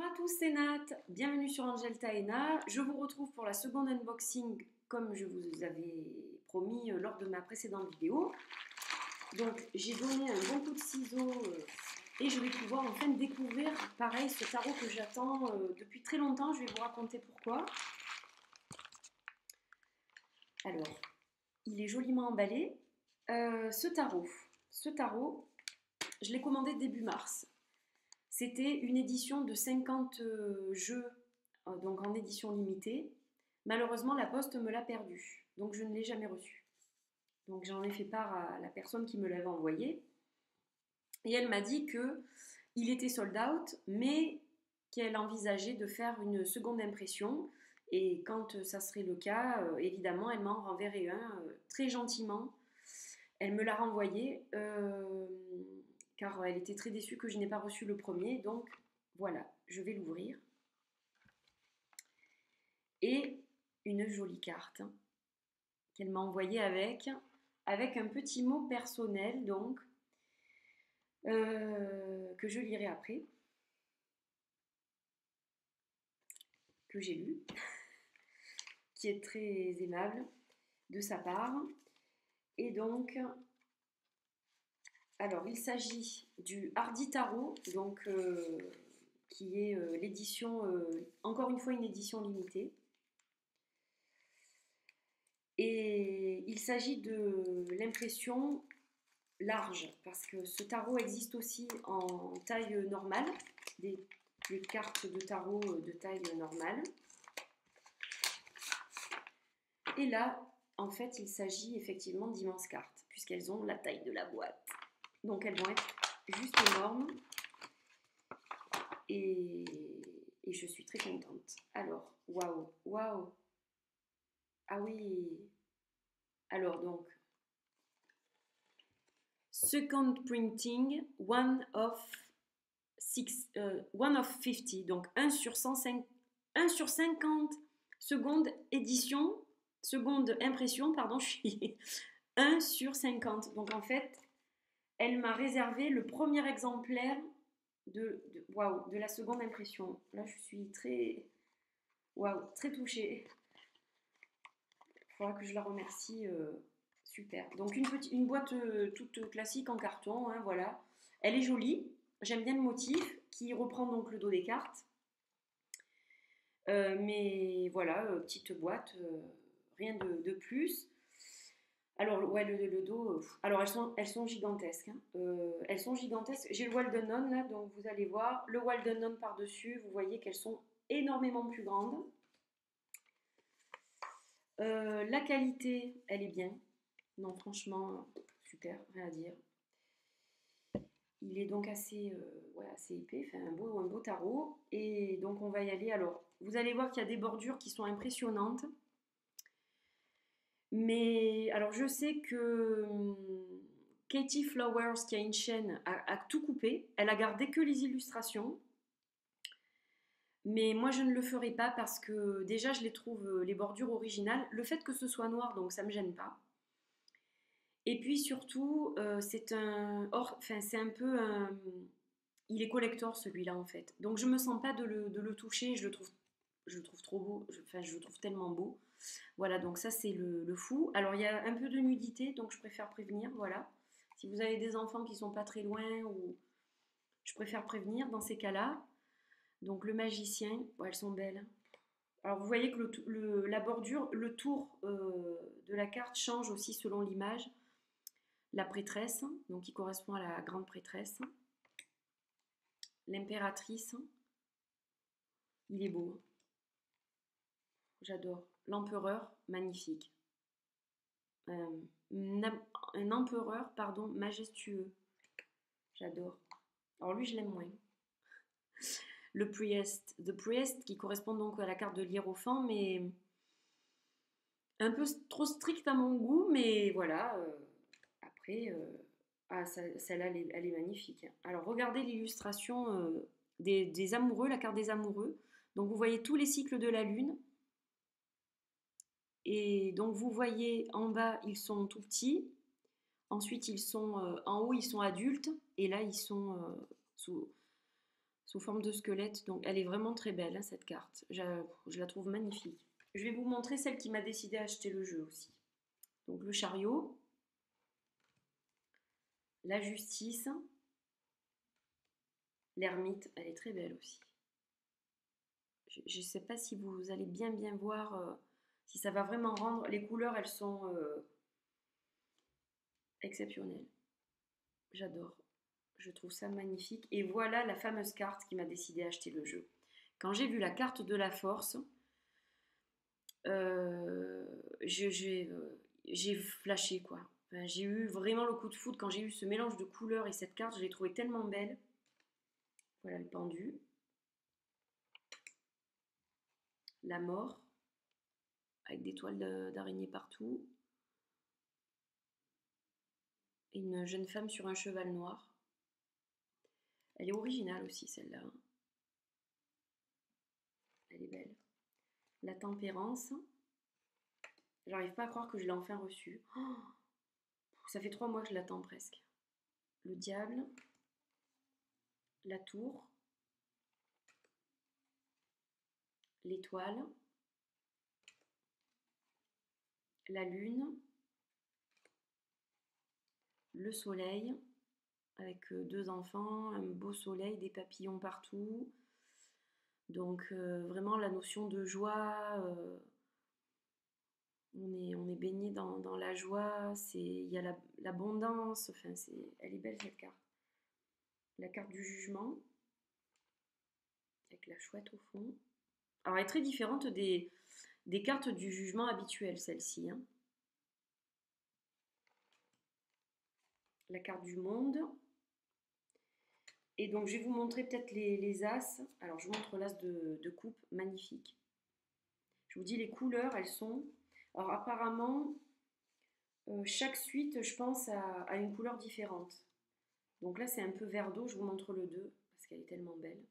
Bonjour à tous, c'est Nat, bienvenue sur Angel Taena. Je vous retrouve pour la seconde unboxing comme je vous avais promis lors de ma précédente vidéo. Donc j'ai donné un bon coup de ciseau et je vais pouvoir enfin découvrir pareil ce tarot que j'attends depuis très longtemps. Je vais vous raconter pourquoi. Alors, il est joliment emballé. Ce tarot, je l'ai commandé début mars. C'était une édition de 50 jeux, donc en édition limitée. Malheureusement, la poste me l'a perdu, donc je ne l'ai jamais reçu. Donc j'en ai fait part à la personne qui me l'avait envoyé. Et elle m'a dit qu'il était sold out, mais qu'elle envisageait de faire une seconde impression. Et quand ça serait le cas, évidemment, elle m'en renverrait un très gentiment. Elle me l'a renvoyé. Car elle était très déçue que je n'ai pas reçu le premier. Donc voilà, je vais l'ouvrir. Et une jolie carte qu'elle m'a envoyée avec un petit mot personnel, donc, que je lirai après, que j'ai lu, qui est très aimable de sa part. Et donc, alors, il s'agit du Hardy Tarot, donc, qui est l'édition, encore une fois une édition limitée. Et il s'agit de l'impression large, parce que ce tarot existe aussi en taille normale, des cartes de tarot de taille normale. Et là, en fait, il s'agit effectivement d'immenses cartes, puisqu'elles ont la taille de la boîte. Donc elles vont être juste énormes. Et je suis très contente. Alors, waouh, waouh. Ah oui. Alors donc, second printing, one of 50, donc 1 sur 150 seconde édition, seconde impression, pardon, je suis 1 sur 50. Donc en fait, elle m'a réservé le premier exemplaire de la seconde impression. Là, je suis très, très touchée. Il faudra que je la remercie. Super. Donc une boîte toute classique en carton, hein, voilà. Elle est jolie. J'aime bien le motif qui reprend donc le dos des cartes. Mais voilà, petite boîte, rien de plus. Alors, ouais, le dos. Alors, elles sont gigantesques. Hein. Elles sont gigantesques. J'ai le Walden On là, donc vous allez voir. Le Walden On par-dessus, vous voyez qu'elles sont énormément plus grandes. La qualité, elle est bien. Non, franchement, super, rien à dire. Il est donc assez épais, enfin un beau tarot. Et donc on va y aller. Alors, vous allez voir qu'il y a des bordures qui sont impressionnantes. Mais alors je sais que Katie Flowers, qui a une chaîne, a tout coupé. Elle a gardé que les illustrations. Mais moi je ne le ferai pas parce que déjà je les trouve les bordures originales. Le fait que ce soit noir, donc ça ne me gêne pas. Et puis surtout, c'est un il est collector celui-là en fait. Donc je me sens pas de le toucher, je le trouve trop beau, je le trouve tellement beau. Voilà, donc ça c'est le fou. Alors il y a un peu de nudité, donc je préfère prévenir, voilà. Si vous avez des enfants qui sont pas très loin, ou je préfère prévenir dans ces cas-là. Donc le magicien, elles sont belles. Alors vous voyez que la bordure, le tour de la carte change aussi selon l'image. La prêtresse, donc qui correspond à la grande prêtresse. L'impératrice, il est beau. J'adore. L'empereur, magnifique. Un empereur, pardon, majestueux. J'adore. Alors lui, je l'aime moins. Le priest, the priest, qui correspond donc à la carte de l'hiérophant, mais un peu trop strict à mon goût, mais voilà. Après, celle-là, elle est magnifique. Alors, regardez l'illustration des amoureux, la carte des amoureux. Donc, vous voyez tous les cycles de la Lune. Et donc, vous voyez en bas, ils sont tout petits. Ensuite, ils sont en haut, ils sont adultes. Et là, ils sont sous forme de squelette. Donc elle est vraiment très belle, hein, cette carte. Je la trouve magnifique. Je vais vous montrer celle qui m'a décidé à acheter le jeu aussi. Donc le chariot, la justice, l'ermite, elle est très belle aussi. Je ne sais pas si vous allez bien voir, si ça va vraiment rendre. Les couleurs, elles sont exceptionnelles. J'adore. Je trouve ça magnifique. Et voilà la fameuse carte qui m'a décidé à acheter le jeu. Quand j'ai vu la carte de la force, j'ai flashé quoi. Enfin, j'ai eu vraiment le coup de foudre quand j'ai eu ce mélange de couleurs et cette carte, je l'ai trouvée tellement belle. Voilà le pendu. La mort, avec des toiles d'araignée partout. Et une jeune femme sur un cheval noir. Elle est originale aussi celle-là. Elle est belle. La tempérance. J'arrive pas à croire que je l'ai enfin reçue. Oh, ça fait 3 mois que je l'attends presque. Le diable. La tour. L'étoile. La lune. Le soleil. Avec 2 enfants, un beau soleil, des papillons partout. Donc vraiment la notion de joie, on est baigné dans la joie, il y a l'abondance, enfin elle est belle cette carte. La carte du jugement, avec la chouette au fond. Alors elle est très différente des cartes du jugement habituelles, celle-ci. Hein. La carte du monde. Et donc je vais vous montrer peut-être les as. Alors je vous montre l'as de coupe, magnifique. Je vous dis les couleurs, elles sont... Alors apparemment, chaque suite, je pense, a une couleur différente. Donc là, c'est un peu vert d'eau. Je vous montre le 2 parce qu'elle est tellement belle.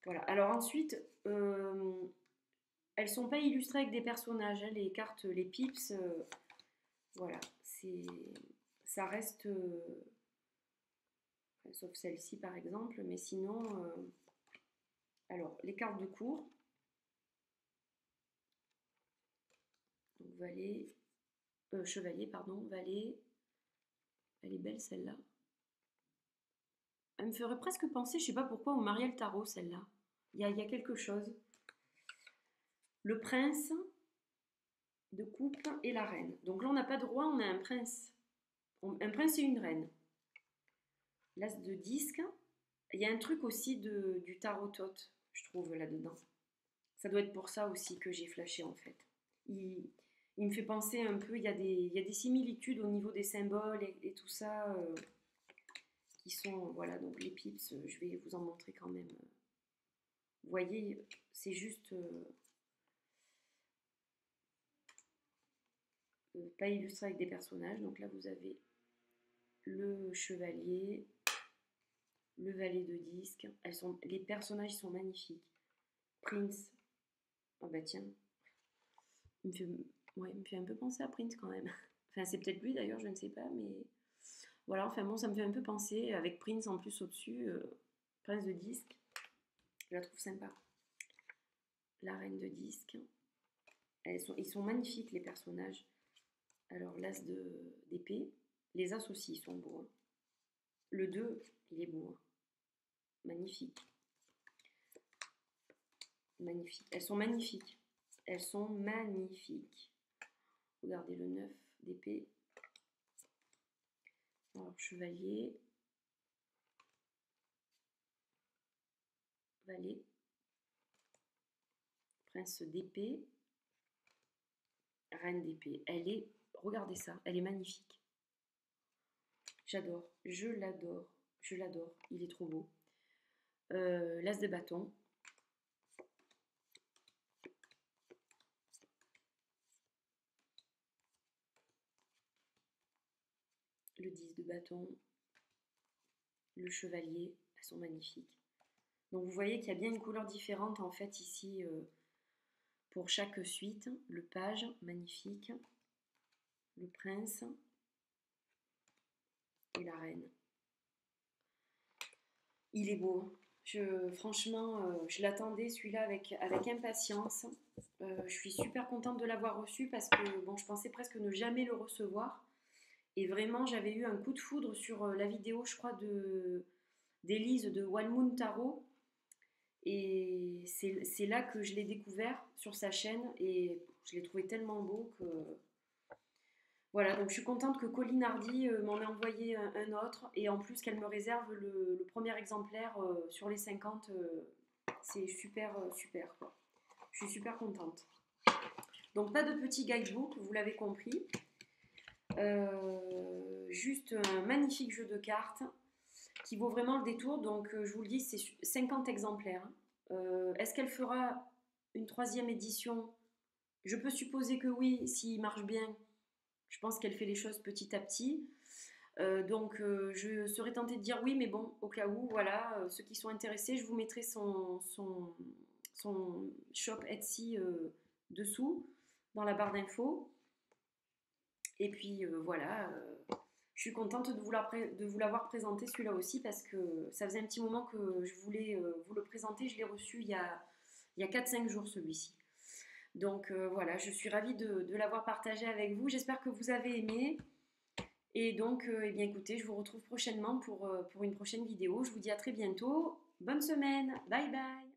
Voilà. Alors ensuite, elles sont pas illustrées avec des personnages. Hein, les cartes, les pips, voilà. Ça reste... sauf celle-ci, par exemple. Mais sinon... alors, les cartes de cours. Donc, valet... chevalier, pardon. Valet... Elle est belle, celle-là. Elle me ferait presque penser, je sais pas pourquoi, au Marielle Tarot, celle-là. Il y a quelque chose. Le prince de coupe et la reine. Donc là, on n'a pas de roi, on a un prince. Un prince et une reine. L'as de disque. Il y a un truc aussi du tarot-tot, je trouve, là-dedans. Ça doit être pour ça aussi que j'ai flashé, en fait. Il me fait penser un peu, il y a des similitudes au niveau des symboles et tout ça, qui sont, voilà, donc les pips, je vais vous en montrer quand même. Vous voyez, c'est juste... pas illustré avec des personnages. Donc là, vous avez le chevalier, le valet de disque. Les personnages sont magnifiques. Prince. Oh bah tiens. Ouais, il me fait un peu penser à Prince quand même. Enfin, c'est peut-être lui d'ailleurs, je ne sais pas. Mais voilà, enfin bon, ça me fait un peu penser. Avec Prince en plus au-dessus. Prince de disque. Je la trouve sympa. La reine de disque. Ils sont magnifiques les personnages. Alors, l'as d'épée. Les as aussi, ils sont beaux. Hein. Le 2, il est beau. Hein. Magnifique. Magnifique. Elles sont magnifiques. Elles sont magnifiques. Regardez le 9 d'épée. Alors, chevalier. Valet. Prince d'épée. Reine d'épée. Elle est... Regardez ça. Elle est magnifique. J'adore. Je l'adore. Je l'adore. Il est trop beau. L'as de bâton. Le 10 de bâton. Le chevalier. Elles sont magnifiques. Donc vous voyez qu'il y a bien une couleur différente en fait ici pour chaque suite. Le page, magnifique. Le prince et la reine. Il est beau. Franchement, je l'attendais celui-là avec impatience. Je suis super contente de l'avoir reçu parce que bon, je pensais presque ne jamais le recevoir. Et vraiment, j'avais eu un coup de foudre sur la vidéo, je crois, d'Élise de One Moon Tarot. Et c'est là que je l'ai découvert sur sa chaîne et je l'ai trouvé tellement beau que voilà, donc je suis contente que Colline Hardy m'en ait envoyé un autre et en plus qu'elle me réserve le premier exemplaire sur les 50. C'est super, super quoi. Je suis super contente. Donc pas de petit guidebook, vous l'avez compris. Juste un magnifique jeu de cartes qui vaut vraiment le détour. Donc je vous le dis, c'est 50 exemplaires. Est-ce qu'elle fera une troisième édition? Je peux supposer que oui, s'il marche bien. Je pense qu'elle fait les choses petit à petit. Donc je serais tentée de dire oui, mais bon, au cas où, voilà, ceux qui sont intéressés, je vous mettrai son shop Etsy dessous, dans la barre d'infos. Et puis voilà, je suis contente de vous l'avoir présenté celui-là aussi parce que ça faisait un petit moment que je voulais vous le présenter. Je l'ai reçu il y a 4-5 jours celui-ci. Donc voilà, je suis ravie de l'avoir partagé avec vous. J'espère que vous avez aimé. Et donc, eh bien écoutez, je vous retrouve prochainement pour une prochaine vidéo. Je vous dis à très bientôt. Bonne semaine. Bye bye.